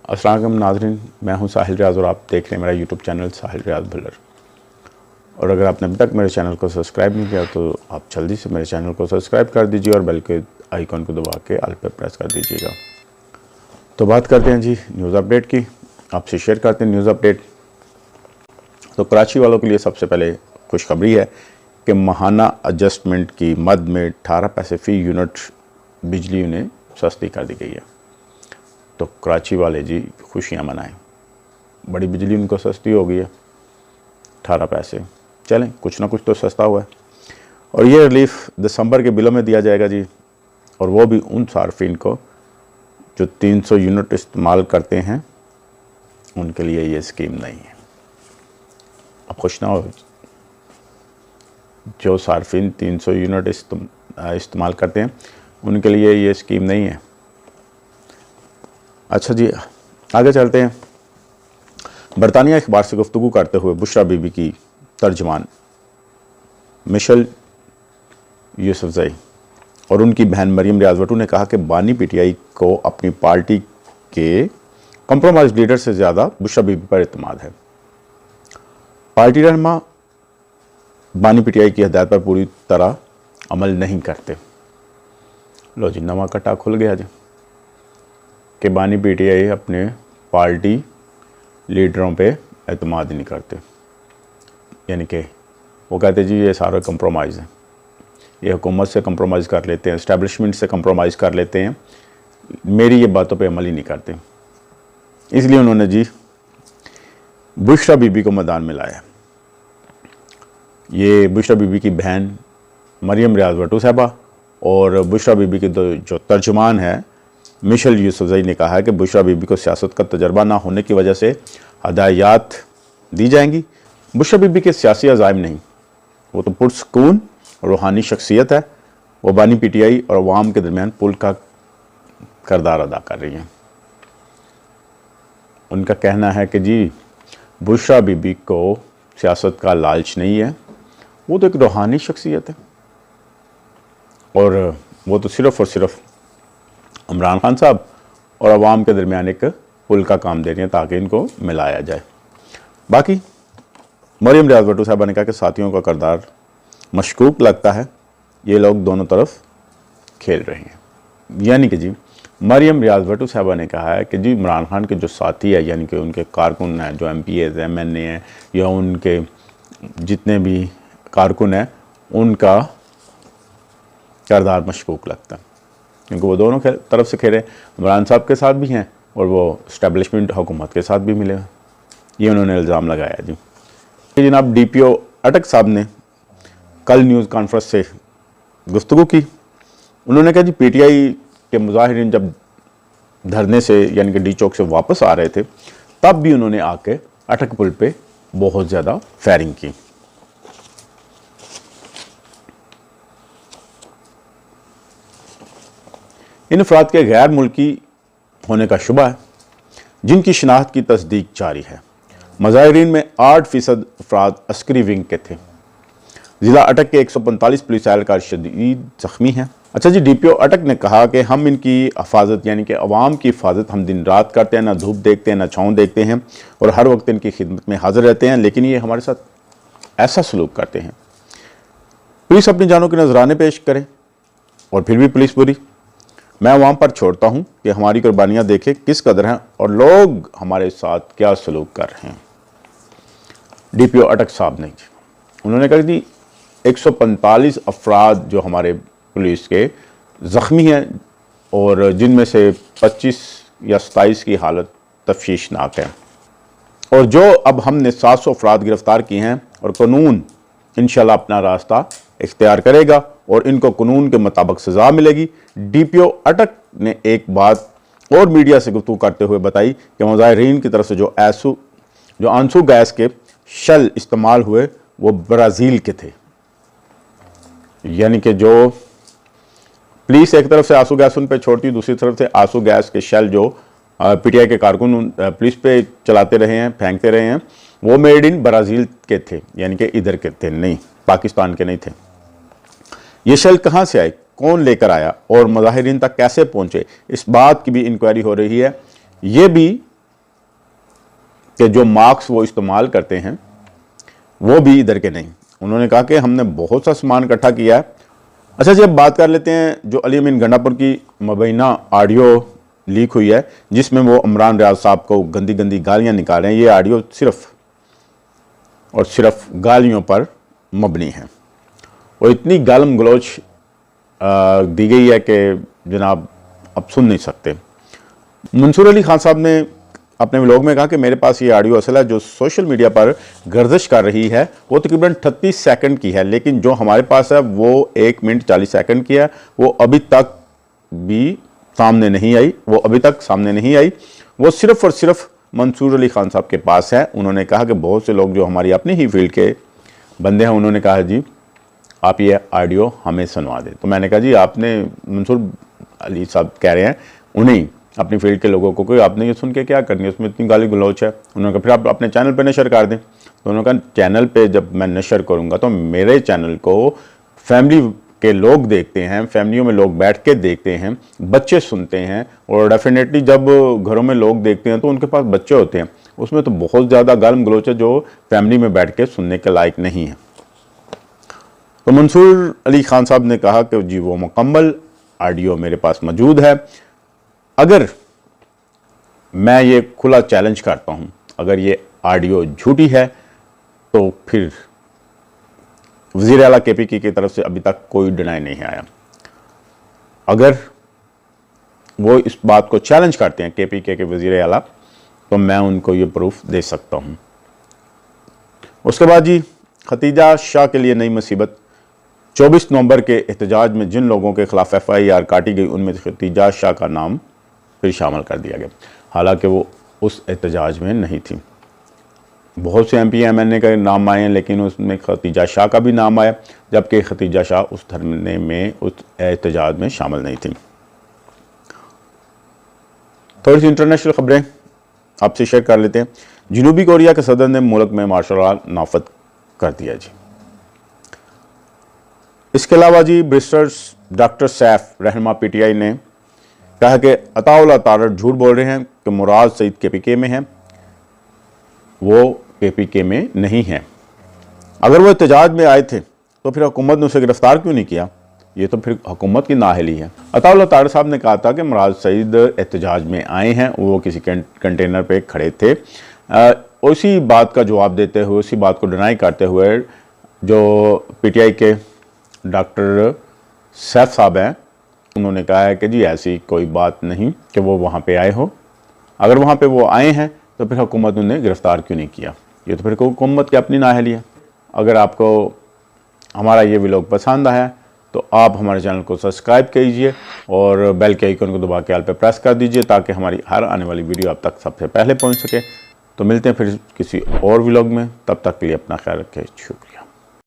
अस्सलाम वालेकुम नाज़रीन, मैं हूं साहिल रियाज़ और आप देख रहे हैं मेरा यूट्यूब चैनल साहिल रियाज़ भुल्लर। और अगर आपने अभी तक मेरे चैनल को सब्सक्राइब नहीं किया तो आप जल्दी से मेरे चैनल को सब्सक्राइब कर दीजिए और बेल के आइकॉन को दबा के ऑल पे प्रेस कर दीजिएगा। तो बात करते हैं जी न्यूज़ अपडेट की, आपसे शेयर करते हैं न्यूज़ अपडेट। तो कराची वालों के लिए सबसे पहले खुशखबरी है कि माहाना एडजस्टमेंट की मद में 18 पैसे फ़ी यूनिट बिजली उन्हें सस्ती कर दी गई है। तो कराची वाले जी खुशियाँ मनाएं, बड़ी बिजली उनको सस्ती हो गई है, 18 पैसे। चलें, कुछ ना कुछ तो सस्ता हुआ है। और ये रिलीफ दिसंबर के बिलों में दिया जाएगा जी, और वो भी उन सार्फिन को जो 300 यूनिट इस्तेमाल करते हैं, उनके लिए ये स्कीम नहीं है। अब खुश ना हो, जो सार्फिन 300 यूनिट इस्तेमाल करते हैं उनके लिए ये स्कीम नहीं है। अच्छा जी, आगे चलते हैं। बरतानिया अखबार से गुफ्तगू करते हुए बुशरा बीबी की तर्जमान मिशेल यूसुफजई और उनकी बहन मरियम रियाज भट्टू ने कहा कि बानी पीटीआई को अपनी पार्टी के कंप्रोमाइज लीडर से ज़्यादा बुशरा बीबी पर इत्मीनान है। पार्टी रहनुमा बानी पीटीआई की हिदायत पर पूरी तरह अमल नहीं करते। लो जी, नवा कट्टा खुल गया जी कि बानी पीटीआई अपने पार्टी लीडरों पे एतमाद नहीं करते, यानी कि वो कहते जी ये सारा कंप्रोमाइज़ है, ये हुकूमत से कंप्रोमाइज़ कर लेते हैं, इस्टेब्लिशमेंट से कंप्रोमाइज़ कर लेते हैं, मेरी ये बातों पे अमल ही नहीं करते। इसलिए उन्होंने जी बुशरा बीबी को मैदान में लाया। ये बुशरा बीबी की बहन मरियम रियाज भट्टू साहबा और बुशरा बीबी की जो तर्जुमान है मिशेल यूसुफजई ने कहा है कि बुशरा बीबी को सियासत का तजर्बा ना होने की वजह से हदायत दी जाएंगी। बुशरा बीबी के सियासी अज़ाइम नहीं, वो तो पुरसकून रूहानी शख्सियत है। वो बानी पीटीआई और अवाम के दरमियान पुल का किरदार अदा कर रही हैं। उनका कहना है कि जी बुशरा बीबी को सियासत का लालच नहीं है, वो तो एक रूहानी शख्सियत है और वो तो सिर्फ़ और सिर्फ इमरान खान साहब और अवाम के दरमियान एक पुल का काम दे रही हैं ताकि इनको मिलाया जाए। बाकी मरियम रियाज भट्टू साहबा ने कहा कि साथियों का किरदार मशकूक लगता है, ये लोग दोनों तरफ खेल रहे हैं। यानी कि जी मरियम रियाज भट्टू साहबा ने कहा है कि जी इमरान खान के जो साथी है, यानी कि उनके कारकुन हैं, जो MPAs हैं, MNA हैं, या उनके जितने भी कारकुन हैं, उनका किरदार मशकूक लगता है, क्योंकि वो दोनों तरफ से खेले, इमरान साहब के साथ भी हैं और वो इस्टेब्लिशमेंट हुकूमत के साथ भी मिले। ये उन्होंने इल्ज़ाम लगाया जी। जनाब DPO अटक साहब ने कल न्यूज़ कॉन्फ्रेंस से गुफ्तगू की। उन्होंने कहा जी PTI के मुजाहिरीन जब धरने से यानी कि D चौक से वापस आ रहे थे, तब भी उन्होंने आके अटक पुल पे बहुत ज़्यादा फायरिंग की। इन अफराद के गैर मुल्की होने का शुबा है, जिनकी शनाख्त की तस्दीक जारी है। मुजाहिरीन में 8% अफराद अस्करी विंग के थे। ज़िला अटक के 145 पुलिस एहलकार शदीद ज़ख्मी हैं। अच्छा जी, DPO अटक ने कहा कि हम इनकी हिफाजत यानी कि अवाम की हिफाजत हम दिन रात करते हैं, ना धूप देखते हैं, ना छाँव देखते हैं, और हर वक्त इनकी खिदमत में हाजिर रहते हैं, लेकिन ये हमारे साथ ऐसा सलूक करते हैं। पुलिस अपनी जानों के नजराने पेश करे और फिर भी पुलिस बुरी। मैं अवाम पर छोड़ता हूं कि हमारी कुर्बानियां देखें किस कदर हैं और लोग हमारे साथ क्या सलूक कर रहे हैं। DPO अटक साहब ने उन्होंने कहा कि 145 अफराद जो हमारे पुलिस के ज़ख्मी हैं और जिनमें से 25 या 27 की हालत तफ्शीशनाक है, और जो अब हमने 700 अफराद गिरफ्तार किए हैं और कानून इंशाल्लाह अपना रास्ता इख्तियार करेगा और इनको कानून के मुताबिक सज़ा मिलेगी। DPO अटक ने एक बात और मीडिया से गुफ्तगू करते हुए बताई कि मुजाहिरीन की तरफ से जो आंसू गैस के शेल इस्तेमाल हुए वो ब्राज़ील के थे। यानी कि जो पुलिस एक तरफ से आंसू गैस उन पर छोड़ती, दूसरी तरफ से आंसू गैस के शेल जो PTI के कारकुन पुलिस पे चलाते रहे हैं, फेंकते रहे हैं, वो मेड इन ब्राज़ील के थे, यानी कि इधर के थे, नहीं पाकिस्तान के नहीं थे। ये शेल कहाँ से आए, कौन लेकर आया और मुजाहिरीन तक कैसे पहुँचे, इस बात की भी इंक्वायरी हो रही है। ये भी कि जो मार्क्स वो इस्तेमाल करते हैं वो भी इधर के नहीं। उन्होंने कहा कि हमने बहुत सा सामान इकट्ठा किया है। अच्छा जी, अब बात कर लेते हैं जो अली अमीन गंडापुर की मुबैना ऑडियो लीक हुई है जिसमें वो इमरान रियाज साहब को गंदी गंदी गालियां निकाल रहे हैं। ये ऑडियो सिर्फ और सिर्फ गालियों पर मबनी है और इतनी गालम गलोच दी गई है कि जनाब अब सुन नहीं सकते। मंसूर अली खान साहब ने अपने व्लॉग में कहा कि मेरे पास ये ऑडियो असल है जो सोशल मीडिया पर गर्दिश कर रही है वो तकरीबन 38 सेकंड की है, लेकिन जो हमारे पास है वो 1 मिनट 40 सेकंड की है। वो अभी तक सामने नहीं आई। वो सिर्फ और सिर्फ मंसूर अली खान साहब के पास है। उन्होंने कहा कि बहुत से लोग जो हमारी अपनी ही फील्ड के बंदे हैं उन्होंने कहा जी आप ये ऑडियो हमें सुनवा दें। तो मैंने कहा जी आपने, मंसूर अली साहब कह रहे हैं उन्हीं अपनी फील्ड के लोगों को, कोई आपने ये सुन के क्या करनी है, उसमें इतनी गाली गलौच है। उन्होंने कहा फिर आप अपने चैनल पे नशर कर दें। तो उन्होंने कहा चैनल पे जब मैं नशर करूँगा तो मेरे चैनल को फैमिली के लोग देखते हैं, फैमिलियों में लोग बैठ के देखते हैं, बच्चे सुनते हैं और डेफिनेटली जब घरों में लोग देखते हैं तो उनके पास बच्चे होते हैं, उसमें तो बहुत ज़्यादा गालम गलौच है जो फैमिली में बैठ के सुनने के लायक नहीं है। तो मंसूर अली खान साहब ने कहा कि जी वो मुकम्मल ऑडियो मेरे पास मौजूद है। अगर मैं ये खुला चैलेंज करता हूँ, अगर ये ऑडियो झूठी है तो फिर वज़ीर आला KPK की तरफ से अभी तक कोई डिनाई नहीं आया। अगर वो इस बात को चैलेंज करते हैं KPK के वज़ीर आला तो मैं उनको ये प्रूफ दे सकता हूँ। उसके बाद जी खतीजा शाह के लिए नई मुसीबत। 24 नवंबर के एहतजाज में जिन लोगों के खिलाफ FIR काटी गई उनमें खतीजा शाह का नाम फिर शामिल कर दिया गया, हालांकि वो उस एहतजाज में नहीं थी। बहुत से MP MNA का नाम आए हैं लेकिन उसमें खतीजा शाह का भी नाम आया, जबकि खतीजा शाह उस धरने में, उस एहतजाज में शामिल नहीं थी। थोड़ी सी इंटरनेशनल खबरें आपसे शेयर कर लेते हैं। जनूबी कोरिया के सदर ने मुल्क में मार्शल लॉ नाफद कर दिया जी। इसके अलावा जी ब्रिस्टर डॉक्टर सैफ रहनुमा PTI ने कहा कि अताउल्लाह तारड़ झूठ बोल रहे हैं कि मुराद सईद KPK में है, वो KPK में नहीं है। अगर वो एहतजाज में आए थे तो फिर हुकूमत ने उसे गिरफ्तार क्यों नहीं किया, ये तो फिर हुकूमत की नाअहली है। अताउल्लाह तारड़ साहब ने कहा था कि मुराद सईद एहतजाज में आए हैं, वो किसी कंटेनर पे खड़े थे। उसी बात का जवाब देते हुए, उसी बात को डिनाई करते हुए जो PTI के डॉक्टर सैफ साहब हैं उन्होंने कहा है कि जी ऐसी कोई बात नहीं कि वो वहाँ पे आए हो। अगर वहाँ पे वो आए हैं तो फिर हुकूमत ने उन्हें गिरफ़्तार क्यों नहीं किया, ये तो फिर हुकूमत की अपनी नाअहली है। अगर आपको हमारा ये व्लॉग पसंद आया तो आप हमारे चैनल को सब्सक्राइब कीजिए और बेल के आइकन को दबा के ऑल पे प्रेस कर दीजिए ताकि हमारी हर आने वाली वीडियो आप तक सबसे पहले पहुँच सके। तो मिलते हैं फिर किसी और व्लॉग में, तब तक के लिए अपना ख्याल रखें। शुक्रिया।